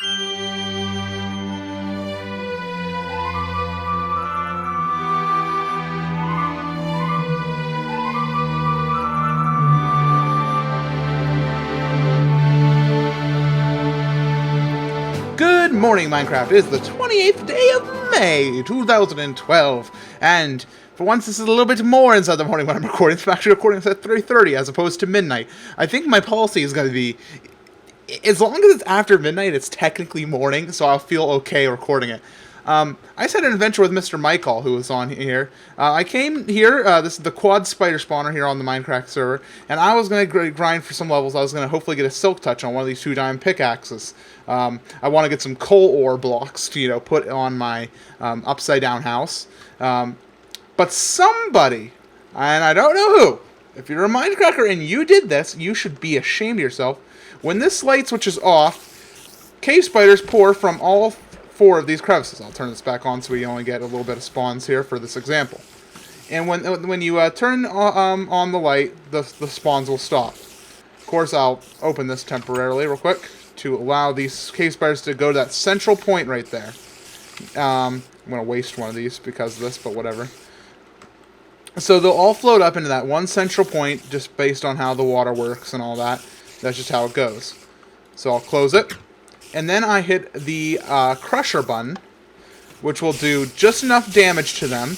Good morning, Minecraft. It is the 28th day of May, 2012, and for once this is a little bit more inside the morning when I'm recording. I'm actually recording this at 3:30 as opposed to midnight. I think my policy is going to be, as long as it's after midnight, it's technically morning, so I'll feel okay recording it. I just had an adventure with Mr. Michael, who was on here. I came here, this is the quad spider spawner here on the Mindcrack server, and I was going to grind for some levels. I was going to hopefully get a silk touch on one of these 2-diamond pickaxes. I want to get some coal ore blocks to, put on my upside down house. But somebody, and I don't know who, if you're a Mindcracker and you did this, you should be ashamed of yourself. When this light switch is off, cave spiders pour from all 4 of these crevices. I'll turn this back on so we only get a little bit of spawns here for this example. And when you turn on the light, the spawns will stop. Of course, I'll open this temporarily real quick to allow these cave spiders to go to that central point right there. I'm going to waste one of these because of this, but whatever. So they'll all float up into that one central point just based on how the water works and all that. That's just how it goes. So I'll close it. And then I hit the crusher button, which will do just enough damage to them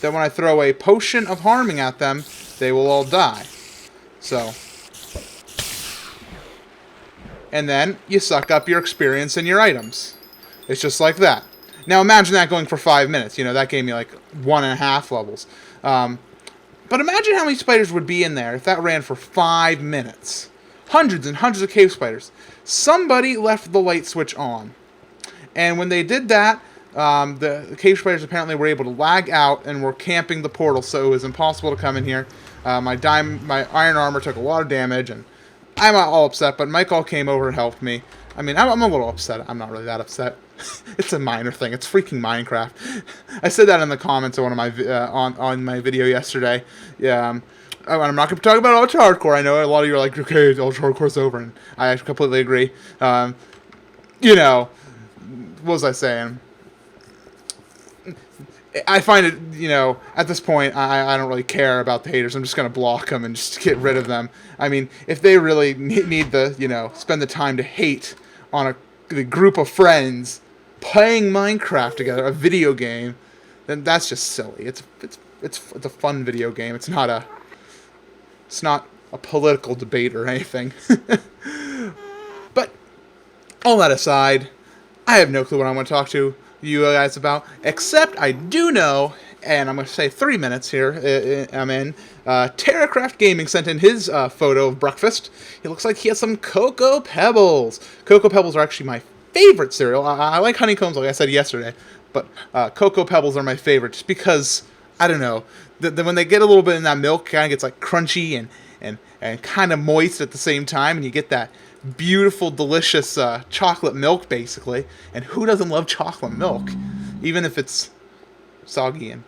that when I throw a potion of harming at them, they will all die. So, and then you suck up your experience and your items. It's just like that. Now imagine that going for 5 minutes. That gave me like 1.5 levels. But imagine how many spiders would be in there if that ran for 5 minutes. Hundreds and hundreds of cave spiders. Somebody left the light switch on. And when they did that, the cave spiders apparently were able to lag out and were camping the portal, so it was impossible to come in here. My iron armor took a lot of damage, and I'm not all upset, but Michael came over and helped me. I mean, I'm a little upset. I'm not really that upset. It's a minor thing. It's freaking Minecraft. I said that in the comments on one of my on my video yesterday. Yeah, I'm not going to talk about Ultra Hardcore. I know a lot of you are like, okay, Ultra Hardcore's over, and I completely agree. What was I saying? I find it, at this point, I don't really care about the haters. I'm just going to block them and just get rid of them. I mean, if they really need the, spend the time to hate on a group of friends playing Minecraft together, a video game, then that's just silly. It's a fun video game. It's not a political debate or anything. But all that aside, I have no clue what I want to talk to you guys about, except I do know, and I'm going to say 3 minutes here, I'm in, Terracraft Gaming sent in his photo of breakfast. It looks like he has some Cocoa Pebbles. Cocoa Pebbles are actually my favorite cereal. I like honeycombs, like I said yesterday, but Cocoa Pebbles are my favorite, just because, I don't know, when they get a little bit in that milk, it kind of gets like crunchy and kind of moist at the same time, and you get that beautiful, delicious chocolate milk, basically. And who doesn't love chocolate milk, even if it's soggy? And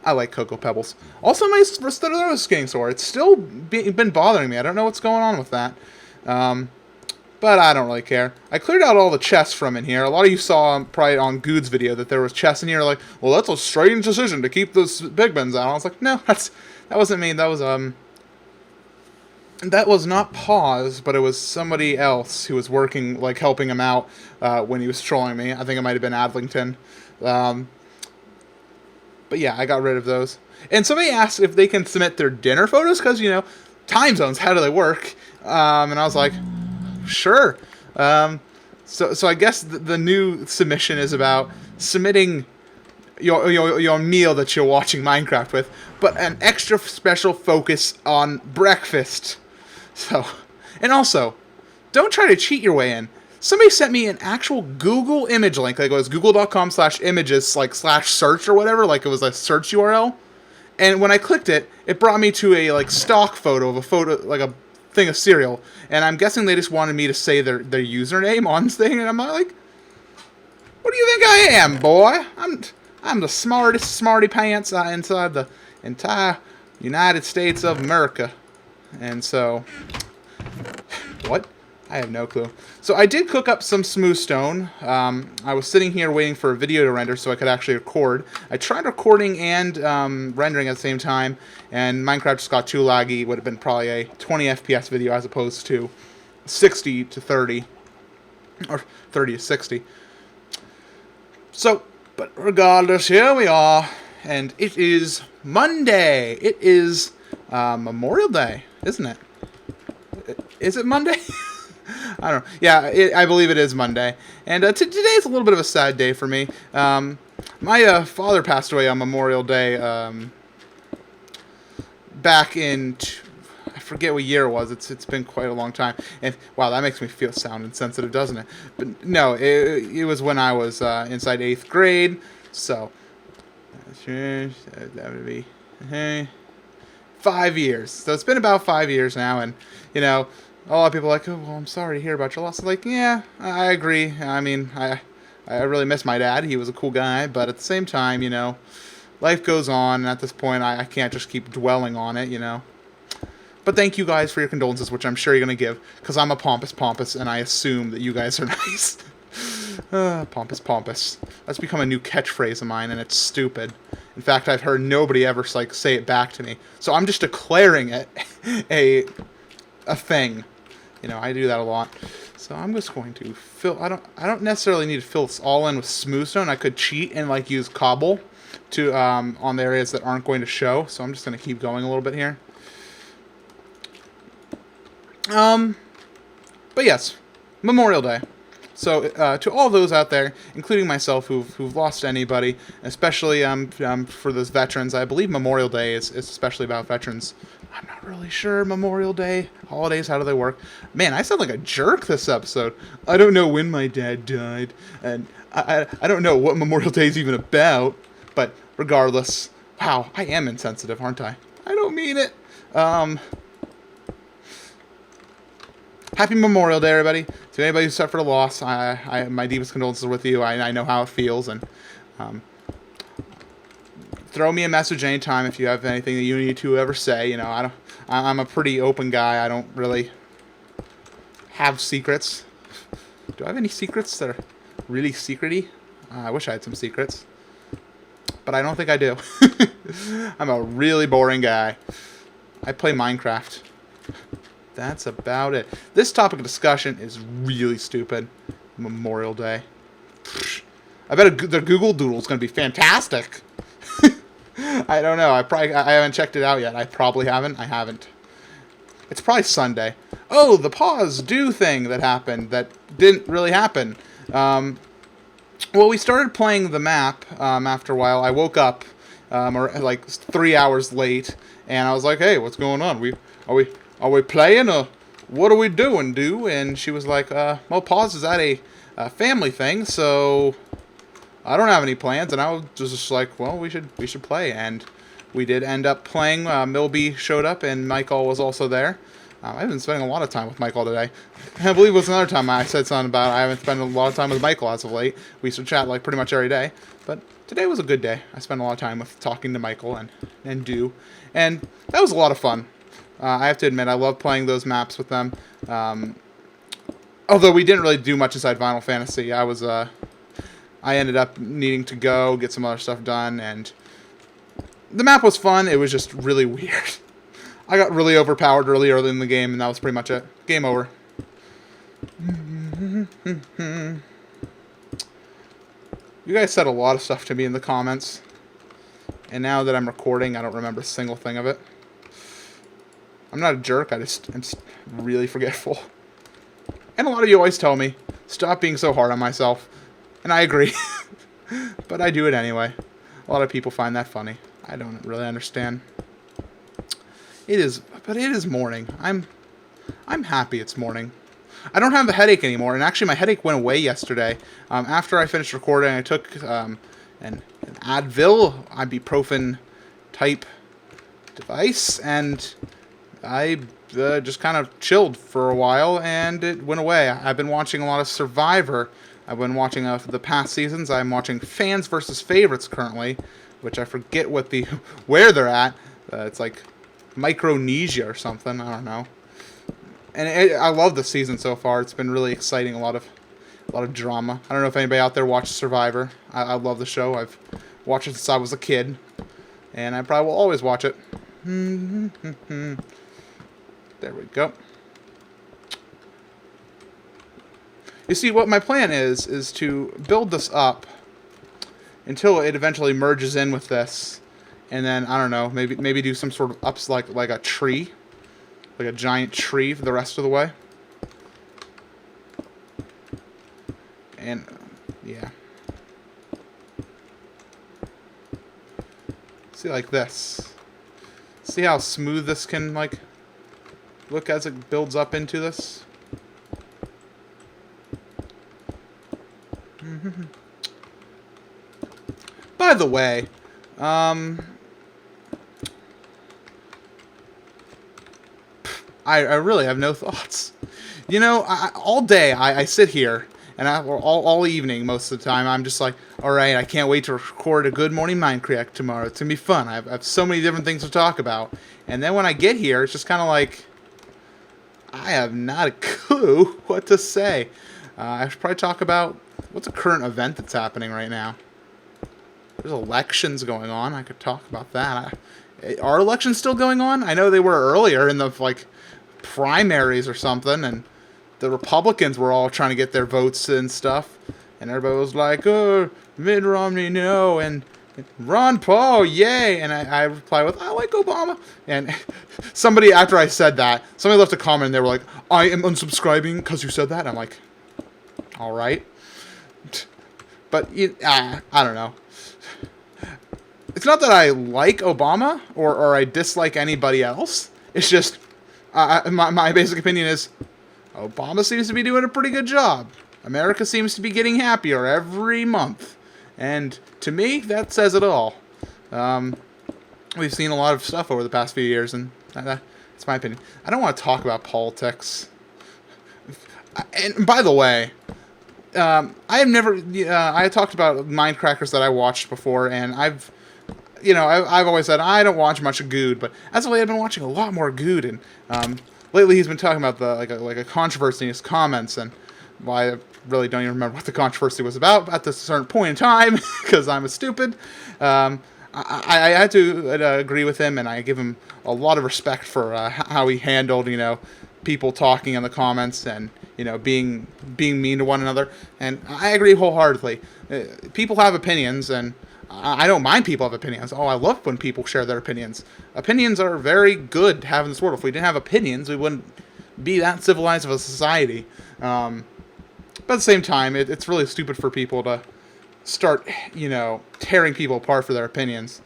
I like Cocoa Pebbles. Also, my Restorados getting sore. It's still been bothering me. I don't know what's going on with that, but I don't really care. I cleared out all the chests from in here. A lot of you saw probably on Good's video that there was chests in here. Like, well, that's a strange decision to keep those pigments out. I was like, no, that wasn't me. That was not Pause, but it was somebody else who was working, like, helping him out when he was trolling me. I think it might have been Adlington. But yeah, I got rid of those. And somebody asked if they can submit their dinner photos, because, time zones, how do they work? And I was like, sure. So I guess the new submission is about submitting your meal that you're watching Minecraft with, but an extra special focus on breakfast. So, and also, don't try to cheat your way in. Somebody sent me an actual Google image link, like it was google.com/images, like /search or whatever, like it was a search URL. And when I clicked it, it brought me to a like stock photo of like a thing of cereal. And I'm guessing they just wanted me to say their username on this thing. And I'm like, what do you think I am, boy? I'm the smartest smarty pants inside the entire United States of America. And so, What? I have no clue. So I did cook up some smooth stone. I was sitting here waiting for a video to render so I could actually record. I tried recording and rendering at the same time, and Minecraft just got too laggy. It would have been probably a 20 FPS video as opposed to 60 to 30, or 30 to 60. So, but regardless, here we are, and it is Monday. It is Memorial Day, isn't it? Is it Monday? I don't know. Yeah, I believe it is Monday. And today's a little bit of a sad day for me. My father passed away on Memorial Day back in, I forget what year it was. It's been quite a long time. And wow, that makes me sound insensitive, doesn't it? But no, it was when I was inside 8th grade. So, that would be 5 years. So it's been about 5 years now, and, you know, a lot of people are like, oh, well, I'm sorry to hear about your loss. I'm like, yeah, I agree. I mean, I really miss my dad. He was a cool guy, but at the same time, you know, life goes on, and at this point, I can't just keep dwelling on it, you know. But thank you guys for your condolences, which I'm sure you're going to give, because I'm a pompous, and I assume that you guys are nice. Pompous. That's become a new catchphrase of mine, and it's stupid. In fact, I've heard nobody ever, like, say it back to me. So I'm just declaring it a thing. You know, I do that a lot. So I'm just going to fill. I don't necessarily need to fill this all in with smooth stone. I could cheat and like use cobble to on the areas that aren't going to show. So I'm just going to keep going a little bit here. But yes, Memorial Day. So to all those out there, including myself, who've lost anybody, especially for those veterans, I believe Memorial Day is especially about veterans. I'm not really sure. Memorial Day, holidays, how do they work? Man, I sound like a jerk this episode. I don't know when my dad died, and I don't know what Memorial Day is even about. But regardless, wow, I am insensitive, aren't I? I don't mean it. Happy Memorial Day, everybody. To anybody who suffered a loss, my deepest condolences with you. I know how it feels, and throw me a message anytime if you have anything that you need to ever say. You know, I'm a pretty open guy. I don't really have secrets. Do I have any secrets that are really secrety? I wish I had some secrets, but I don't think I do. I'm a really boring guy. I play Minecraft. That's about it. This topic of discussion is really stupid. Memorial Day. I bet the Google Doodle is going to be fantastic. I don't know. I haven't checked it out yet. I probably haven't. I haven't. It's probably Sunday. Oh, the pause do thing that happened that didn't really happen. Well, we started playing the map after a while. I woke up or like 3 hours late, and I was like, "Hey, what's going on? Are we playing, or what are we doing, dude?" And she was like, well, pause is at a family thing, so I don't have any plans. And I was just like, well, we should play. And we did end up playing. Milby showed up, and Michael was also there. I've been spending a lot of time with Michael today. I believe it was another time I said something about I haven't spent a lot of time with Michael as of late. We used to chat like pretty much every day. But today was a good day. I spent a lot of time with talking to Michael and Do. And that was a lot of fun. I have to admit, I love playing those maps with them. Although we didn't really do much inside Final Fantasy. I ended up needing to go get some other stuff done, and the map was fun. It was just really weird. I got really overpowered early in the game, and that was pretty much it. Game over. You guys said a lot of stuff to me in the comments, and now that I'm recording, I don't remember a single thing of it. I'm not a jerk, I'm just really forgetful. And a lot of you always tell me, stop being so hard on myself. And I agree. But I do it anyway. A lot of people find that funny. I don't really understand. But it is morning. I'm happy it's morning. I don't have a headache anymore, and actually my headache went away yesterday. After I finished recording, I took an Advil, ibuprofen type device, and I just kind of chilled for a while, and it went away. I've been watching a lot of Survivor. I've been watching the past seasons. I'm watching Fans versus Favorites currently, which I forget where they're at. It's like Micronesia or something. I don't know. And I love the season so far. It's been really exciting. A lot of drama. I don't know if anybody out there watches Survivor. I love the show. I've watched it since I was a kid, and I probably will always watch it. There we go. You see, what my plan is to build this up until it eventually merges in with this, and then I don't know, maybe do some sort of ups like a tree, like a giant tree for the rest of the way. And yeah, see, like this. See how smooth this can like look as it builds up into this. By the way, I really have no thoughts. You know, all day I sit here, and all evening most of the time, I'm just like, all right, I can't wait to record a Good Morning Mindcrack tomorrow. It's going to be fun. I have so many different things to talk about. And then when I get here, it's just kind of like, I have not a clue what to say. I should probably talk about what's a current event that's happening right now. There's elections going on. I could talk about that. Are elections still going on? I know they were earlier in the like primaries or something, and the Republicans were all trying to get their votes and stuff, and everybody was like, "Oh, Mitt Romney, no," and Ron Paul, yay! And I replied with, "I like Obama." And somebody, after I said that, somebody left a comment, and they were like, "I am unsubscribing because you said that." And I'm like, "All right," but I don't know. It's not that I like Obama or I dislike anybody else. It's just my basic opinion is Obama seems to be doing a pretty good job. America seems to be getting happier every month. And to me, that says it all. We've seen a lot of stuff over the past few years, and that's my opinion. I don't want to talk about politics. And by the way, I have never... I talked about Mindcrackers that I watched before, and I've always said I don't watch much of Good, but as of late I've been watching a lot more Good, and lately he's been talking about a controversy in his comments, and I really don't even remember what the controversy was about at this certain point in time because I'm a stupid. I had to agree with him, and I give him a lot of respect for how he handled people talking in the comments and being mean to one another, and I agree wholeheartedly. People have opinions, and I don't mind people have opinions. Oh, I love when people share their opinions. Opinions are very good to have in this world. If we didn't have opinions, we wouldn't be that civilized of a society. But at the same time, it's really stupid for people to start, tearing people apart for their opinions.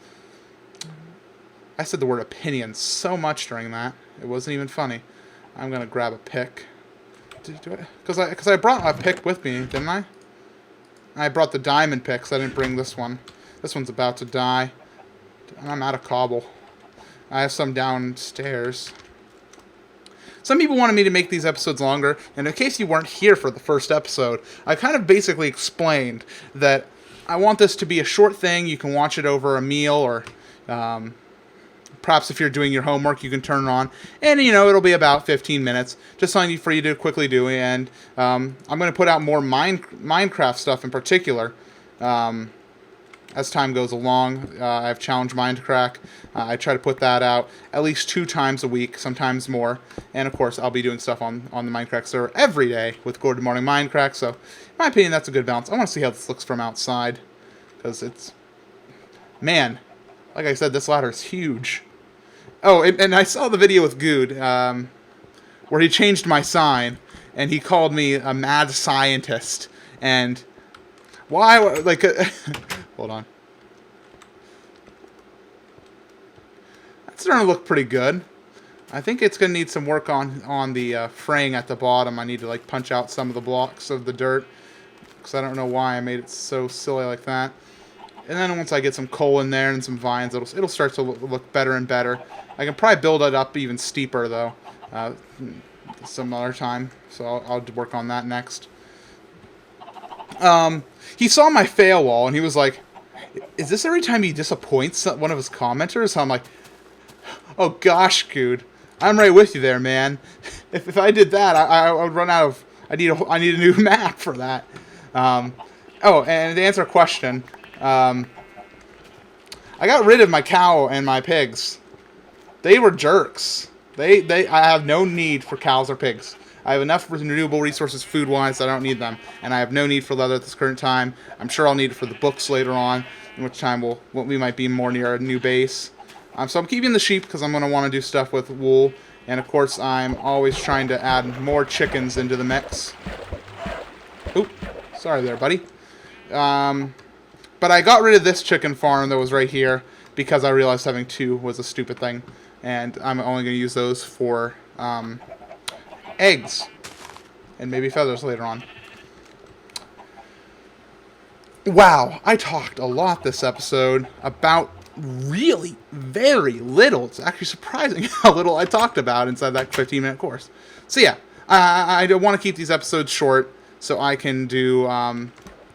I said the word opinion so much during that. It wasn't even funny. I'm going to grab a pick. Because I brought a pick with me, didn't I? I brought the diamond pick, so I didn't bring this one. This one's about to die. I'm out of cobble. I have some downstairs. Some people wanted me to make these episodes longer, and in case you weren't here for the first episode, I kind of basically explained that I want this to be a short thing. You can watch it over a meal, or perhaps if you're doing your homework, you can turn it on, and it'll be about 15 minutes, just something for you to quickly do. And I'm going to put out more Minecraft stuff in particular as time goes along. I've challenged Mindcrack. I try to put that out at least 2 times a week, sometimes more. And of course, I'll be doing stuff on the Mindcrack server every day with Good Morning Mindcrack. So, in my opinion, that's a good balance. I want to see how this looks from outside, because it's, man, like I said, this ladder is huge. Oh, and I saw the video with Good, where he changed my sign, and he called me a mad scientist. And why, like, hold on. That's starting to look pretty good. I think it's going to need some work on the fraying at the bottom. I need to, like, punch out some of the blocks of the dirt, because I don't know why I made it so silly like that. And then once I get some coal in there and some vines, it'll start to look better and better. I can probably build it up even steeper, though, some other time. So I'll work on that next. He saw my fail wall, and he was like, "Is this every time he disappoints one of his commenters?" So I'm like, "Oh gosh, Good. I'm right with you there, man. If I did that, I would run out of... I need a new map for that. Oh, and to answer a question, I got rid of my cow and my pigs. They were jerks. I have no need for cows or pigs. I have enough renewable resources food-wise that I don't need them. And I have no need for leather at this current time. I'm sure I'll need it for the books later on, in which time we might be more near a new base. So I'm keeping the sheep because I'm going to want to do stuff with wool. And of course, I'm always trying to add more chickens into the mix. Oop, sorry there, buddy. But I got rid of this chicken farm that was right here because I realized having two was a stupid thing. And I'm only going to use those for eggs and maybe feathers later on. Wow, I talked a lot this episode about really very little. It's actually surprising how little I talked about inside that 15-minute course. So yeah, I want to keep these episodes short so I can do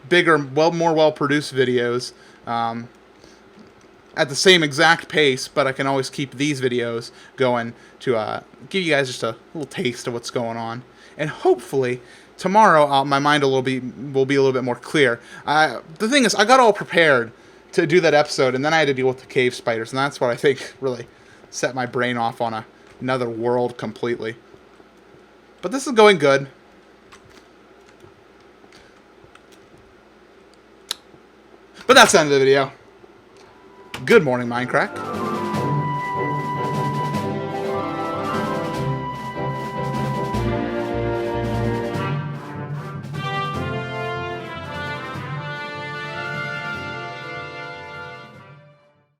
bigger, more well-produced videos at the same exact pace, but I can always keep these videos going to give you guys just a little taste of what's going on. And hopefully tomorrow my mind will be a little bit more clear. The thing is, I got all prepared to do that episode, and then I had to deal with the cave spiders, and that's what I think really set my brain off on another world completely. But this is going good. But that's the end of the video. Good morning, Mindcrack.